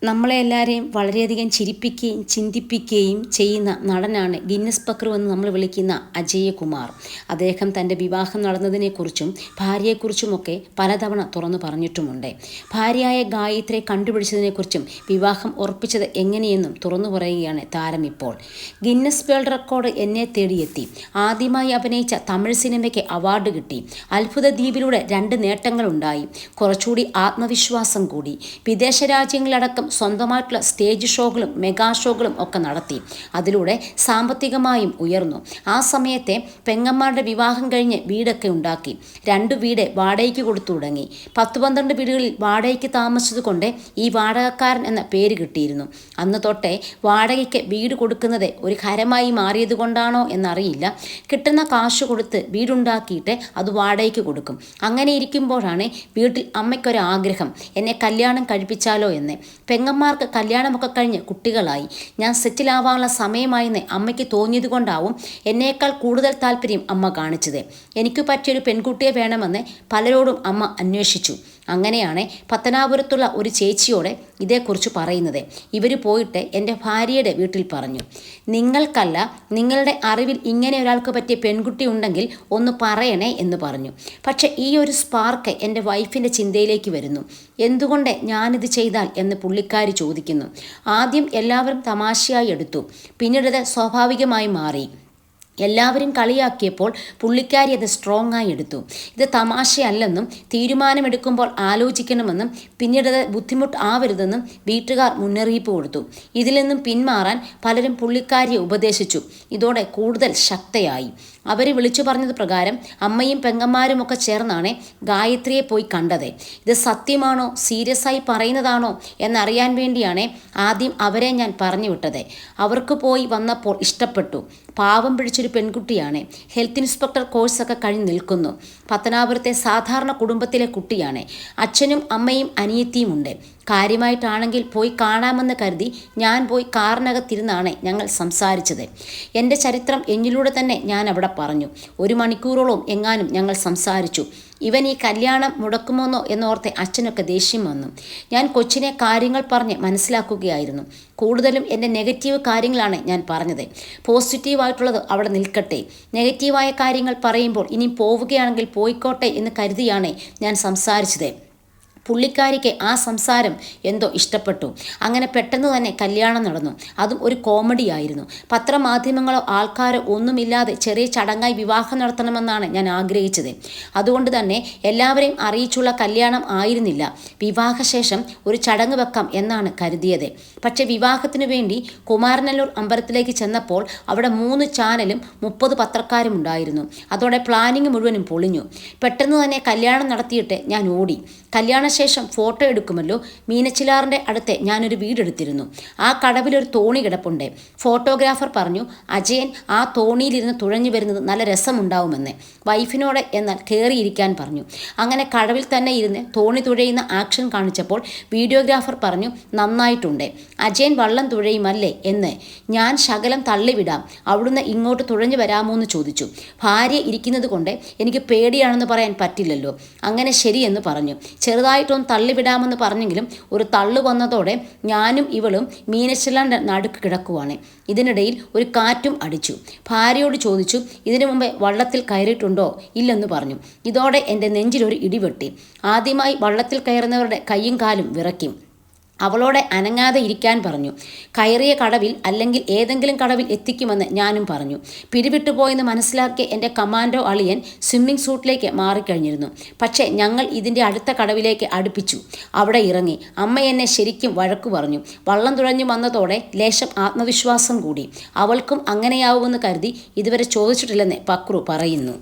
നമ്മളെ എല്ലാവരെയും വളരെയധികം ചിരിപ്പിക്കുകയും ചിന്തിപ്പിക്കുകയും ചെയ്യുന്ന നടനാണ് ഗിന്നസ് പക്രു എന്ന് നമ്മൾ വിളിക്കുന്ന അജയകുമാർ. അദ്ദേഹം തൻ്റെ വിവാഹം നടന്നതിനെക്കുറിച്ചും ഭാര്യയെക്കുറിച്ചുമൊക്കെ പലതവണ തുറന്നു പറഞ്ഞിട്ടുമുണ്ട്. ഭാര്യയായ ഗായത്രിയെ കണ്ടുപിടിച്ചതിനെക്കുറിച്ചും വിവാഹം ഉറപ്പിച്ചത് എങ്ങനെയെന്നും തുറന്നു പറയുകയാണ് താരം ഇപ്പോൾ. ഗിന്നസ് വേൾഡ് റെക്കോർഡ് എന്നെ തേടിയെത്തി. ആദ്യമായി അഭിനയിച്ച തമിഴ് സിനിമയ്ക്ക് അവാർഡ് കിട്ടി. അത്ഭുത ദ്വീപിലൂടെ 2 നേട്ടങ്ങളുണ്ടായി. കുറച്ചുകൂടി ആത്മവിശ്വാസം കൂടി. വിദേശ രാജ്യങ്ങളിലടക്കം സ്വന്തമായിട്ടുള്ള സ്റ്റേജ് ഷോകളും മെഗാ ഷോകളും ഒക്കെ നടത്തി. അതിലൂടെ സാമ്പത്തികമായും ഉയർന്നു. ആ സമയത്തെ പെങ്ങന്മാരുടെ വിവാഹം കഴിഞ്ഞ് വീടൊക്കെ ഉണ്ടാക്കി. 2 വീട് വാടകയ്ക്ക് കൊടുത്തു തുടങ്ങി. 10-12 വീടുകളിൽ വാടകയ്ക്ക് താമസിച്ചതുകൊണ്ട് ഈ വാടകക്കാരൻ എന്ന പേര് കിട്ടിയിരുന്നു. അന്ന് തൊട്ടേ വാടകയ്ക്ക് വീട് കൊടുക്കുന്നത് ഒരു ഹരമായി മാറിയത് കൊണ്ടാണോ എന്നറിയില്ല. കിട്ടുന്ന കാശ് കൊടുത്ത് വീടുണ്ടാക്കിയിട്ട് അത് വാടകയ്ക്ക് കൊടുക്കും. അങ്ങനെ ഇരിക്കുമ്പോഴാണ് വീട്ടിൽ അമ്മയ്ക്കൊരാഗ്രഹം, എന്നെ കല്യാണം കഴിപ്പിച്ചാലോ എന്ന്. പെങ്ങന്മാർക്ക് കല്യാണമൊക്കെ കഴിഞ്ഞ് കുട്ടികളായി. ഞാൻ സെറ്റിലാവാനുള്ള സമയമായെന്ന് അമ്മയ്ക്ക് തോന്നിയത് കൊണ്ടാവും എന്നേക്കാൾ കൂടുതൽ താല്പര്യം അമ്മ കാണിച്ചത്. എനിക്ക് പറ്റിയൊരു പെൺകുട്ടിയെ വേണമെന്ന് പലരോടും അമ്മ അന്വേഷിച്ചു. അങ്ങനെയാണ് പത്തനാപുരത്തുള്ള ഒരു ചേച്ചിയോടെ ഇതേക്കുറിച്ച് പറയുന്നത്. ഇവർ പോയിട്ട് എൻ്റെ ഭാര്യയുടെ വീട്ടിൽ പറഞ്ഞു, നിങ്ങൾക്കല്ല, നിങ്ങളുടെ അറിവിൽ ഇങ്ങനെ ഒരാൾക്ക് പറ്റിയ പെൺകുട്ടി ഉണ്ടെങ്കിൽ ഒന്ന് പറയണേ എന്ന് പറഞ്ഞു. പക്ഷെ ഈ ഒരു സ്പാർക്ക് എൻ്റെ വൈഫിൻ്റെ ചിന്തയിലേക്ക് വരുന്നു. എന്തുകൊണ്ട് ഞാനിത് ചെയ്താൽ എന്ന് പുള്ളിക്കാരി ചോദിക്കുന്നു. ആദ്യം എല്ലാവരും തമാശയായി എടുത്തു. പിന്നീട് സ്വാഭാവികമായി മാറി. എല്ലാവരും കളിയാക്കിയപ്പോൾ പുള്ളിക്കാരി അത് സ്ട്രോങ് ആയി എടുത്തു. ഇത് തമാശയല്ലെന്നും തീരുമാനമെടുക്കുമ്പോൾ ആലോചിക്കണമെന്നും പിന്നീട് ബുദ്ധിമുട്ട് ആവരുതെന്നും വീട്ടുകാർ മുന്നറിയിപ്പ് കൊടുത്തു. ഇതിൽ നിന്നും പിന്മാറാൻ പലരും പുള്ളിക്കാരിയെ ഉപദേശിച്ചു. ഇതോടെ കൂടുതൽ ശക്തയായി. അവർ വിളിച്ചു പറഞ്ഞത് പ്രകാരം അമ്മയും പെങ്ങന്മാരുമൊക്കെ ചേർന്നാണ് ഗായത്രിയെ പോയി കണ്ടത്. ഇത് സത്യമാണോ, സീരിയസ് ആയി പറയുന്നതാണോ എന്നറിയാൻ വേണ്ടിയാണ് ആദ്യം അവരെ ഞാൻ പറഞ്ഞു വിട്ടത്. അവർക്ക് പോയി വന്നപ്പോൾ ഇഷ്ടപ്പെട്ടു. പാവം പിടിച്ചൊരു പെൺകുട്ടിയാണ്. ഹെൽത്ത് ഇൻസ്പെക്ടർ കോഴ്സൊക്കെ കഴിഞ്ഞ് നിൽക്കുന്നു. പത്തനാപുരത്തെ സാധാരണ കുടുംബത്തിലെ കുട്ടിയാണ്. അച്ഛനും അമ്മയും അനിയത്തിയും ഉണ്ട്. കാര്യമായിട്ടാണെങ്കിൽ പോയി കാണാമെന്ന് കരുതി ഞാൻ പോയി കാറിനകത്തിരുന്നാണ് ഞങ്ങൾ സംസാരിച്ചത്. എൻ്റെ ചരിത്രം എന്നിലൂടെ തന്നെ ഞാൻ അവിടെ പറഞ്ഞു. 1 മണിക്കൂറോളം എങ്ങാനും ഞങ്ങൾ സംസാരിച്ചു. ഇവൻ ഈ കല്യാണം മുടക്കുമോന്നോ എന്നോർത്ത് അച്ഛനൊക്കെ ദേഷ്യം വന്നു. ഞാൻ കൊച്ചിനെ കാര്യങ്ങൾ പറഞ്ഞ് മനസ്സിലാക്കുകയായിരുന്നു. കൂടുതലും എൻ്റെ നെഗറ്റീവ് കാര്യങ്ങളാണ് ഞാൻ പറഞ്ഞത്. പോസിറ്റീവായിട്ടുള്ളത് അവിടെ നിൽക്കട്ടെ. നെഗറ്റീവായ കാര്യങ്ങൾ പറയുമ്പോൾ ഇനി പോവുകയാണെങ്കിൽ പോയിക്കോട്ടെ എന്ന് കരുതിയാണ് ഞാൻ സംസാരിച്ചത്. പുള്ളിക്കാരിക്ക് ആ സംസാരം എന്തോ ഇഷ്ടപ്പെട്ടു. അങ്ങനെ പെട്ടെന്ന് തന്നെ കല്യാണം നടന്നു. അതും ഒരു കോമഡി ആയിരുന്നു. പത്രമാധ്യമങ്ങളോ ആൾക്കാരോ ഒന്നുമില്ലാതെ ചെറിയ ചടങ്ങായി വിവാഹം നടത്തണമെന്നാണ് ഞാൻ ആഗ്രഹിച്ചത്. അതുകൊണ്ട് തന്നെ എല്ലാവരെയും അറിയിച്ചുള്ള കല്യാണം ആയിരുന്നില്ല. വിവാഹശേഷം ഒരു ചടങ്ങ് വെക്കാം എന്നാണ് കരുതിയത്. പക്ഷേ വിവാഹത്തിനു വേണ്ടി കുമാരനല്ലൂർ അമ്പലത്തിലേക്ക് ചെന്നപ്പോൾ അവിടെ 3 ചാനലും 30 പത്രക്കാരും ഉണ്ടായിരുന്നു. അതോടെ പ്ലാനിങ് മുഴുവനും പൊളിഞ്ഞു. പെട്ടെന്ന് തന്നെ കല്യാണം നടത്തിയിട്ട് ഞാൻ ഓടി. കല്യാണശേഷം ഫോട്ടോ എടുക്കുമല്ലോ. മീനച്ചിലാറിൻ്റെ അടുത്ത് ഞാനൊരു വീടെടുത്തിരുന്നു. ആ കടവിലൊരു തോണി കിടപ്പുണ്ട്. ഫോട്ടോഗ്രാഫർ പറഞ്ഞു അജയൻ ആ തോണിയിലിരുന്ന് തുഴഞ്ഞു വരുന്നത് നല്ല രസമുണ്ടാവുമെന്ന്. വൈഫിനോട് എന്നാൽ കയറിയിരിക്കാൻ പറഞ്ഞു. അങ്ങനെ കടവിൽ തന്നെ ഇരുന്ന് തോണി തുഴയുന്ന ആക്ഷൻ കാണിച്ചപ്പോൾ വീഡിയോഗ്രാഫർ പറഞ്ഞു നന്നായിട്ടുണ്ട്, അജയൻ വള്ളം തുഴയുമല്ലേ എന്ന്. ഞാൻ ശകലം തള്ളിവിടാം, അവിടുന്ന് ഇങ്ങോട്ട് തുഴഞ്ഞു വരാമോ എന്ന് ചോദിച്ചു. ഭാര്യ ഇരിക്കുന്നത് കൊണ്ട് എനിക്ക് പേടിയാണെന്ന് പറയാൻ പറ്റില്ലല്ലോ. അങ്ങനെ ശരിയെന്ന് പറഞ്ഞു. ചെറുതായിട്ടൊന്ന് തള്ളിവിടാമെന്ന് പറഞ്ഞെങ്കിലും ഒരു തള്ളു വന്നതോടെ ഞാനും ഇവളും മീനച്ചിലാറിൻ്റെ നടുക്ക് കിടക്കുവാണ്. ഇതിനിടയിൽ ഒരു കാറ്റും അടിച്ചു. ഭാര്യയോട് ചോദിച്ചു, ഇതിനു മുമ്പേ വള്ളത്തിൽ കയറിയിട്ടുണ്ടോ? ഇല്ലെന്ന് പറഞ്ഞു. ഇതോടെ എൻ്റെ നെഞ്ചിലൊരു ഇടിവെട്ടി. ആദ്യമായി വള്ളത്തിൽ കയറുന്നവരുടെ കൈയും കാലും വിറയ്ക്കും. അവളോട് അനങ്ങാതെ ഇരിക്കാൻ പറഞ്ഞു. കയറിയ കടവിൽ അല്ലെങ്കിൽ ഏതെങ്കിലും കടവിൽ എത്തിക്കുമെന്ന് ഞാനും പറഞ്ഞു. പിടിവിട്ടുപോയെന്ന് മനസ്സിലാക്കിയ എൻ്റെ കമാൻഡോ അളിയൻ സ്വിമ്മിംഗ് സൂട്ടിലേക്ക് മാറിക്കഴിഞ്ഞിരുന്നു. പക്ഷേ ഞങ്ങൾ ഇതിൻ്റെ അടുത്ത കടവിലേക്ക് അടുപ്പിച്ചു. അവിടെ ഇറങ്ങി. അമ്മ എന്നെ ശരിക്കും വഴക്കു പറഞ്ഞു. വള്ളം തുഴഞ്ഞു വന്നതോടെ ലേശം ആത്മവിശ്വാസം കൂടി. അവൾക്കും അങ്ങനെയാവുമെന്ന് കരുതി ഇതുവരെ ചോദിച്ചിട്ടില്ലെന്ന് പക്രു പറയുന്നു.